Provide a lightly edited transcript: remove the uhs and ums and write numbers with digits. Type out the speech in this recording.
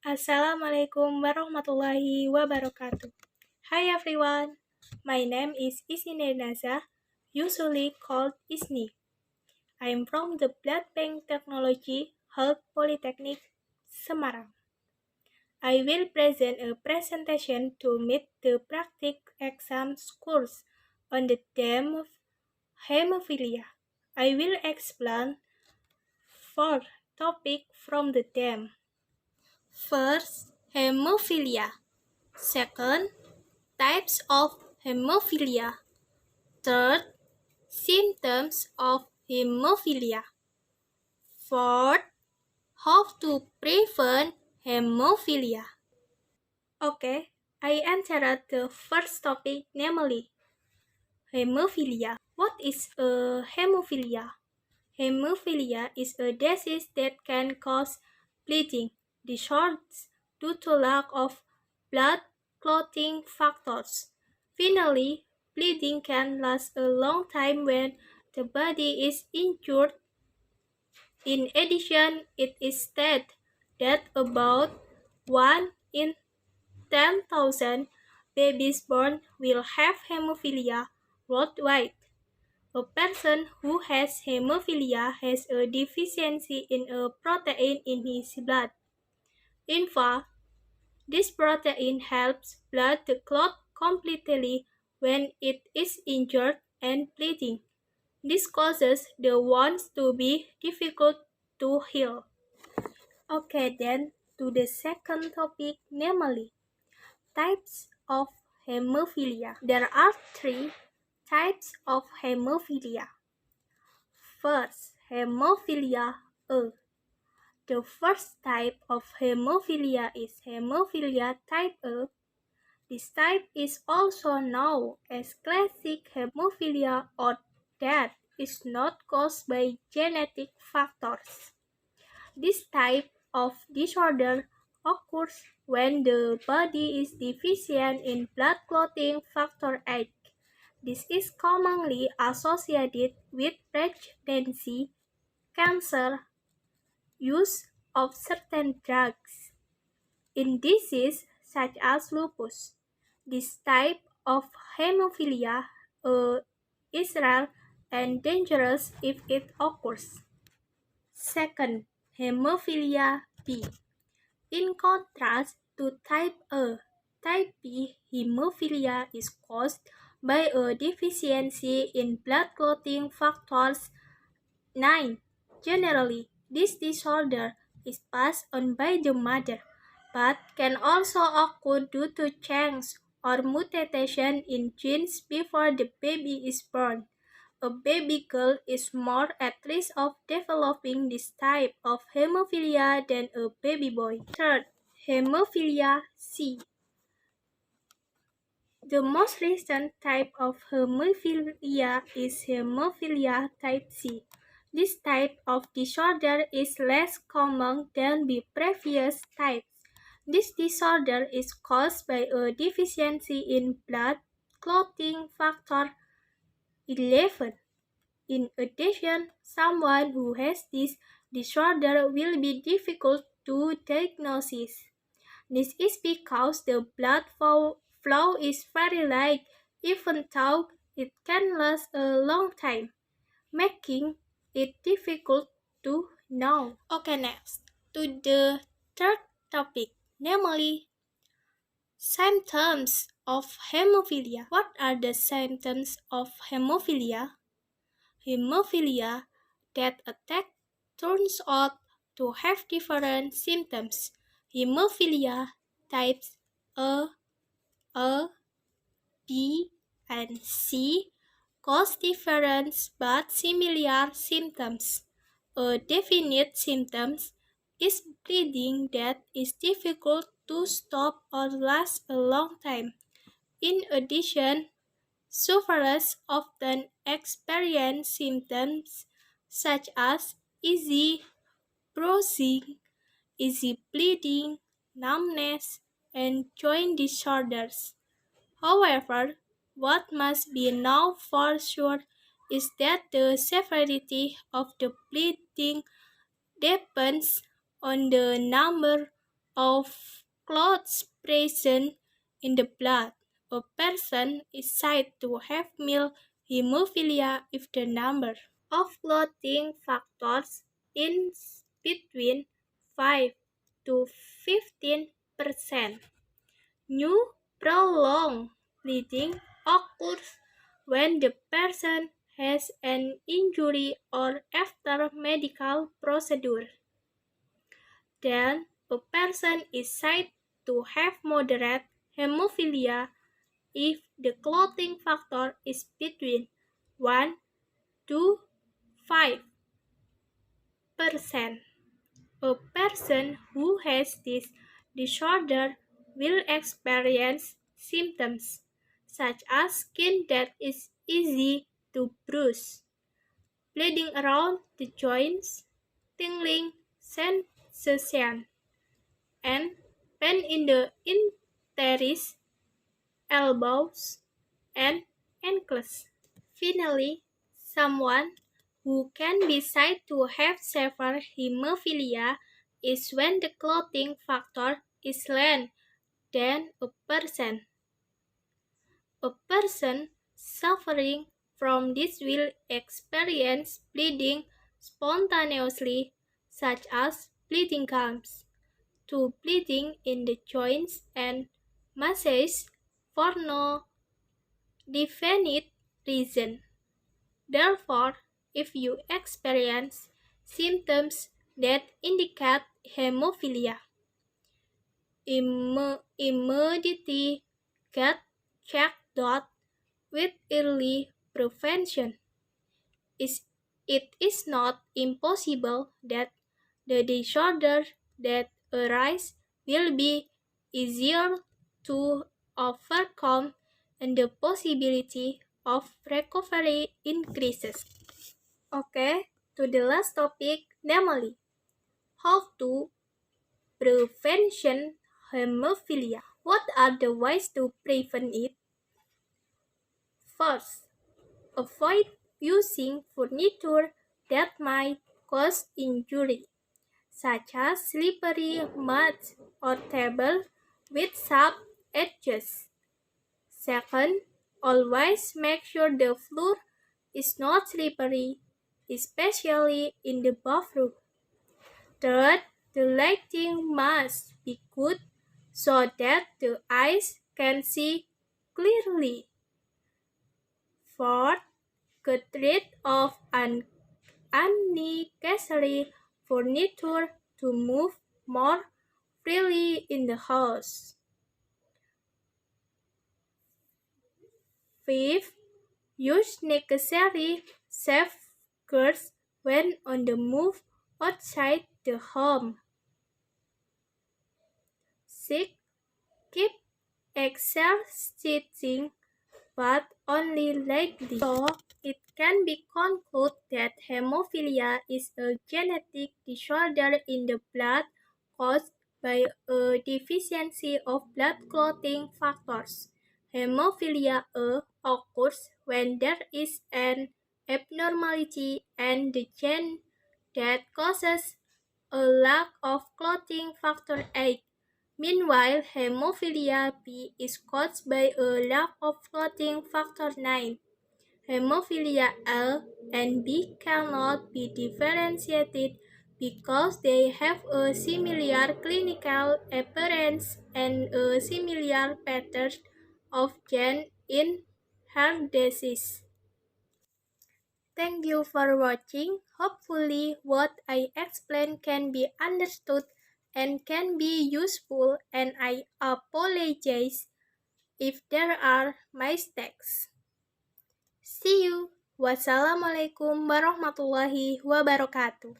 Assalamualaikum warahmatullahi wabarakatuh. Hi everyone, my name is Isine Naza, usually called Isni. I am from the Blood Bank Technology Health Polytechnic, Semarang. I will present a presentation to meet the practice exam course on the theme of hemophilia. I will explain four topics from the theme. First, hemophilia. Second, types of hemophilia. Third, symptoms of hemophilia. Fourth, how to prevent hemophilia. Okay, I answered the first topic, namely hemophilia. What is a hemophilia? Hemophilia is a disease that can cause bleeding disorders due to lack of blood clotting factors. Finally, bleeding can last a long time when the body is injured. In addition, it is said that about 1 in 10,000 babies born will have hemophilia worldwide. A person who has hemophilia has a deficiency in a protein in his blood. In fact, this protein helps blood to clot completely when it is injured and bleeding. This causes the wounds to be difficult to heal. Okay, then to the second topic, namely types of hemophilia. There are three types of hemophilia. First, hemophilia A. The first type of hemophilia is hemophilia type A. This type is also known as classic hemophilia or that is not caused by genetic factors. This type of disorder occurs when the body is deficient in blood clotting factor 8. This is commonly associated with pregnancy, cancer, use of certain drugs. In disease such as lupus, this type of hemophilia is rare and dangerous if it occurs. Second, hemophilia B. In contrast to type A, type B hemophilia is caused by a deficiency in blood clotting factors 9. Generally, this disorder is passed on by the mother, but can also occur due to change or mutation in genes before the baby is born. A baby girl is more at risk of developing this type of hemophilia than a baby boy. Third, hemophilia C. The most recent type of hemophilia is hemophilia type C. This type of disorder is less common than the previous types. This disorder is caused by a deficiency in blood clotting factor 11. In addition, someone who has this disorder will be difficult to diagnose. This is because the blood flow is very light, even though it can last a long time, making it difficult to know. Okay, next to the third topic, namely symptoms of hemophilia. What are the symptoms of hemophilia? Hemophilia that attack turns out to have different symptoms. Hemophilia types A, B, and C cause different but similar symptoms. A definite symptom is bleeding that is difficult to stop or last a long time. In addition, sufferers often experience symptoms such as easy bruising, easy bleeding, numbness, and joint disorders. However, what must be known for sure is that the severity of the bleeding depends on the number of clots present in the blood. A person is said to have mild hemophilia if the number of clotting factors is between 5 to 15%. New prolonged bleeding occurs when the person has an injury or after medical procedure. Then a person is said to have moderate hemophilia if the clotting factor is between 1 to 5%. A person who has this disorder will experience symptoms such as skin that is easy to bruise, bleeding around the joints, tingling sensation, and pain in the interiors, elbows, and ankles. Finally, someone who can be said to have severe hemophilia is when the clotting factor is less than a percent. A person suffering from this will experience bleeding spontaneously, such as bleeding gums, to bleeding in the joints and muscles for no definite reason. Therefore, if you experience symptoms that indicate hemophilia, immediately get checked out with early prevention. It is not impossible that the disorder that arise will be easier to overcome and the possibility of recovery increases. Okay, to the last topic, namely, how to prevention hemophilia. What are the ways to prevent it? First, avoid using furniture that might cause injury, such as slippery mats or table with sharp edges. Second, always make sure the floor is not slippery, especially in the bathroom. Third, the lighting must be good so that the eyes can see clearly. Fourth, get rid of unnecessary furniture to move more freely in the house. Fifth, use necessary safeguards when on the move outside the home. Sixth, keep exercising but only lightly. So, it can be concluded that hemophilia is a genetic disorder in the blood caused by a deficiency of blood clotting factors. Hemophilia A occurs when there is an abnormality in the gene that causes a lack of clotting factor 8. Meanwhile, hemophilia B is caused by a lack of clotting factor 9. Hemophilia A and B cannot be differentiated because they have a similar clinical appearance and a similar pattern of gene in heart disease. Thank you for watching. Hopefully, what I explained can be understood and can be useful, and I apologize if there are mistakes. See you. Wassalamualaikum warahmatullahi wabarakatuh.